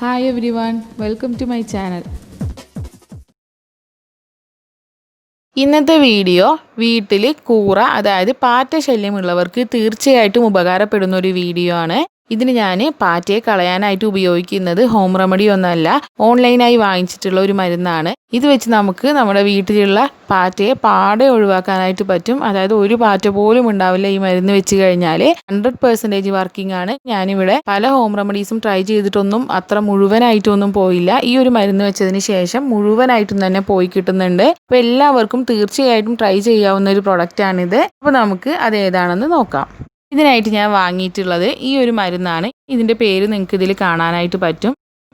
Hi everyone, welcome to my channel. ഇന്നത്തെ video വീട്ടിൽ കൂറ അതായത് പാറ്റ ശല്യമുള്ളവർക്ക് തീർച്ചയായിട്ടും ഉപകാരപ്പെടുന്ന ഒരു വീഡിയോ ആണ്. ഇതിന് ഞാൻ പാറ്റയെ കളയാനായിട്ട് ഉപയോഗിക്കുന്നത് ഹോം റെമഡി ഒന്നല്ല, ഓൺലൈനായി വാങ്ങിച്ചിട്ടുള്ള ഒരു മരുന്നാണ്. ഇത് വെച്ച് നമുക്ക് നമ്മുടെ വീട്ടിലുള്ള പാറ്റയെ പാടെ ഒഴിവാക്കാനായിട്ട് പറ്റും. അതായത് ഒരു പാറ്റ പോലും ഉണ്ടാവില്ല ഈ മരുന്ന് വെച്ച് കഴിഞ്ഞാൽ. 100% വർക്കിംഗ് ആണ്. ഞാനിവിടെ പല ഹോം റെമഡീസും ട്രൈ ചെയ്തിട്ടൊന്നും അത്ര മുഴുവനായിട്ടൊന്നും പോയില്ല. ഈ ഒരു മരുന്ന് വെച്ചതിന് ശേഷം മുഴുവനായിട്ടും തന്നെ പോയി കിട്ടുന്നുണ്ട്. അപ്പോൾ എല്ലാവർക്കും തീർച്ചയായിട്ടും ട്രൈ ചെയ്യാവുന്ന ഒരു പ്രൊഡക്റ്റാണിത്. അപ്പോൾ നമുക്ക് അത് ഏതാണെന്ന് നോക്കാം. ഇതിനായിട്ട് ഞാൻ വാങ്ങിയിട്ടുള്ളത് ഈ ഒരു മരുന്നാണ്. ഇതിൻ്റെ പേര് നിങ്ങൾക്ക് ഇതിൽ കാണാനായിട്ട് പറ്റും.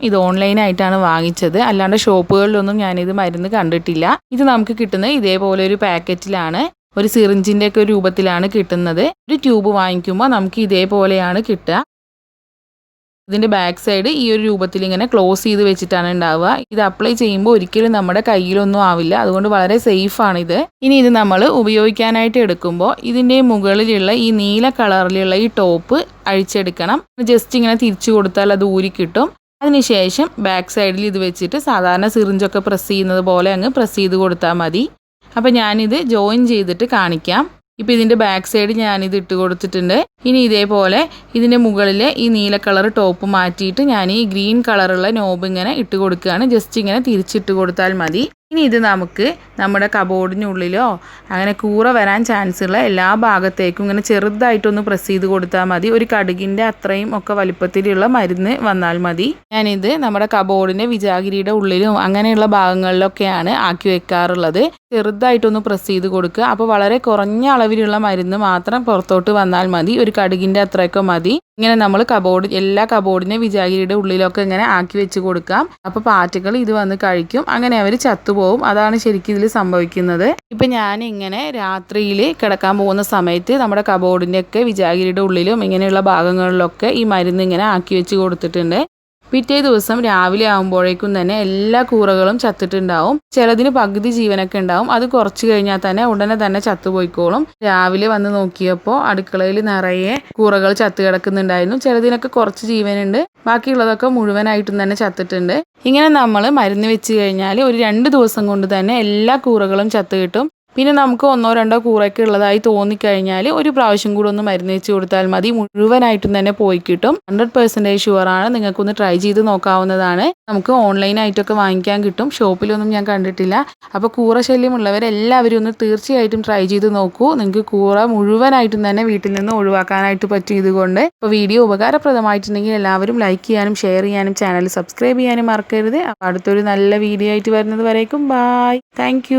ഇത് ഓൺലൈനായിട്ടാണ് വാങ്ങിച്ചത്, അല്ലാണ്ട് ഷോപ്പുകളിലൊന്നും ഞാനിത് മരുന്ന് കണ്ടിട്ടില്ല. ഇത് നമുക്ക് കിട്ടുന്നത് ഇതേപോലെ ഒരു പാക്കറ്റിലാണ്, ഒരു സിറിഞ്ചിൻ്റെ ഒക്കെ രൂപത്തിലാണ് കിട്ടുന്നത്. ഒരു ട്യൂബ് വാങ്ങിക്കുമ്പോൾ നമുക്ക് ഇതേപോലെയാണ് കിട്ടുക. ഇതിൻ്റെ ബാക്ക് സൈഡ് ഈ ഒരു രൂപത്തിൽ ഇങ്ങനെ ക്ലോസ് ചെയ്ത് വെച്ചിട്ടാണ് ഉണ്ടാവുക. ഇത് അപ്ലൈ ചെയ്യുമ്പോൾ ഒരിക്കലും നമ്മുടെ കയ്യിലൊന്നും ആവില്ല, അതുകൊണ്ട് വളരെ സേഫാണ് ഇത്. ഇനി ഇത് നമ്മൾ ഉപയോഗിക്കാനായിട്ട് എടുക്കുമ്പോൾ ഇതിൻ്റെ മുകളിലുള്ള ഈ നീല കളറിലുള്ള ഈ ടോപ്പ് അഴിച്ചെടുക്കണം. ജസ്റ്റ് ഇങ്ങനെ തിരിച്ചു കൊടുത്താൽ അത് ഊരി കിട്ടും. അതിനുശേഷം ബാക്ക് സൈഡിൽ ഇത് വെച്ചിട്ട് സാധാരണ സിറിഞ്ചൊക്കെ പ്രസ് ചെയ്യുന്നത് പോലെ അങ്ങ് പ്രസ് ചെയ്ത് കൊടുത്താൽ മതി. അപ്പോൾ ഞാനിത് ജോയിൻ ചെയ്തിട്ട് കാണിക്കാം. ഇപ്പോൾ ഇതിൻ്റെ ബാക്ക് സൈഡ് ഞാനിത് ഇട്ട് കൊടുത്തിട്ടുണ്ട്. ഇനി ഇതേപോലെ ഇതിൻ്റെ മുകളിൽ ഈ നീല കളർ ടോപ്പ് മാറ്റിയിട്ട് ഞാൻ ഈ ഗ്രീൻ കളറുള്ള നോബ് ഇങ്ങനെ ഇട്ട് കൊടുക്കുകയാണ്. ജസ്റ്റ് ഇങ്ങനെ തിരിച്ചിട്ട് കൊടുത്താൽ മതി. ഇനി ഇത് നമുക്ക് നമ്മുടെ കബോർഡിനുള്ളിലോ അങ്ങനെ കൂറ വരാൻ ചാൻസ് ഉള്ള എല്ലാ ഭാഗത്തേക്കും ഇങ്ങനെ ചെറുതായിട്ടൊന്ന് പ്രസ് ചെയ്ത് കൊടുത്താൽ മതി. ഒരു കടുകിൻ്റെ അത്രയും ഒക്കെ വലിപ്പത്തിലുള്ള മരുന്ന് വന്നാൽ മതി. ഞാനിത് നമ്മുടെ കബോർഡിൻ്റെ വിജാഗിരിയുടെ ഉള്ളിലും അങ്ങനെയുള്ള ഭാഗങ്ങളിലൊക്കെയാണ് ആക്കി വെക്കാറുള്ളത്. ചെറുതായിട്ടൊന്ന് പ്രസ് ചെയ്ത് കൊടുക്കുക. അപ്പോൾ വളരെ കുറഞ്ഞ അളവിലുള്ള മരുന്ന് മാത്രം പുറത്തോട്ട് വന്നാൽ മതി. ഒരു കടുകിൻ്റെ അത്രയൊക്കെ മതി. ഇങ്ങനെ നമ്മൾ എല്ലാ കബോർഡിനെ വിജാഗിരിയുടെ ഉള്ളിലൊക്കെ ഇങ്ങനെ ആക്കി വെച്ച് കൊടുക്കാം. അപ്പോൾ പാറ്റകൾ ഇത് വന്ന് കഴിക്കും, അങ്ങനെ അവർ ചത്തുപോകും. അതാണ് ശരിക്കും ഇതിൽ സംഭവിക്കുന്നത്. ഇപ്പം ഞാൻ ഇങ്ങനെ രാത്രിയിൽ കിടക്കാൻ പോകുന്ന സമയത്ത് നമ്മുടെ കബോർഡിൻ്റെ ഒക്കെ വിജാഗിരിയുടെ ഉള്ളിലും ഇങ്ങനെയുള്ള ഭാഗങ്ങളിലൊക്കെ ഈ മരുന്ന് ഇങ്ങനെ ആക്കി വെച്ച് കൊടുത്തിട്ടുണ്ട്. പിറ്റേ ദിവസം രാവിലെ ആകുമ്പോഴേക്കും തന്നെ എല്ലാ കൂറകളും ചത്തിട്ടുണ്ടാവും. ചിലതിന് പകുതി ജീവനൊക്കെ ഉണ്ടാവും. അത് കുറച്ച് കഴിഞ്ഞാൽ തന്നെ ഉടനെ തന്നെ ചത്തുപോയിക്കോളും. രാവിലെ വന്ന് നോക്കിയപ്പോൾ അടുക്കളയിൽ നിറയെ കൂറകൾ ചത്തു കിടക്കുന്നുണ്ടായിരുന്നു. ചിലതിനൊക്കെ കുറച്ച് ജീവനുണ്ട്, ബാക്കിയുള്ളതൊക്കെ മുഴുവനായിട്ടും തന്നെ ചത്തിട്ടുണ്ട്. ഇങ്ങനെ നമ്മൾ മരുന്ന് വെച്ച് കഴിഞ്ഞാൽ ഒരു 2 ദിവസം കൊണ്ട് തന്നെ എല്ലാ കൂറകളും ചത്തു കിട്ടും. പിന്നെ നമുക്ക് 1-2 കൂറയൊക്കെ ഉള്ളതായി തോന്നിക്കഴിഞ്ഞാൽ ഒരു പ്രാവശ്യം കൂടെ ഒന്ന് മരുന്ന് വെച്ച് കൊടുത്താൽ മതി, മുഴുവനായിട്ടും തന്നെ പോയി കിട്ടും. 100% ഷുവറാണ്. നിങ്ങൾക്കൊന്ന് ട്രൈ ചെയ്ത് നോക്കാവുന്നതാണ്. നമുക്ക് ഓൺലൈനായിട്ടൊക്കെ വാങ്ങിക്കാൻ കിട്ടും, ഷോപ്പിലൊന്നും ഞാൻ കണ്ടിട്ടില്ല. അപ്പോൾ കൂറ ശല്യമുള്ളവരെല്ലാവരും ഒന്ന് തീർച്ചയായിട്ടും ട്രൈ ചെയ്ത് നോക്കൂ. നിങ്ങൾക്ക് കൂറ മുഴുവനായിട്ടും തന്നെ വീട്ടിൽ നിന്ന് ഒഴിവാക്കാനായിട്ട് പറ്റും ഇതുകൊണ്ട്. അപ്പോൾ വീഡിയോ ഉപകാരപ്രദമായിട്ടുണ്ടെങ്കിൽ എല്ലാവരും ലൈക്ക് ചെയ്യാനും ഷെയർ ചെയ്യാനും ചാനൽ സബ്സ്ക്രൈബ് ചെയ്യാനും മറക്കരുത്. അപ്പോൾ അടുത്തൊരു നല്ല വീഡിയോ ആയിട്ട് വരുന്നത് വരേക്കും ബായ്. താങ്ക്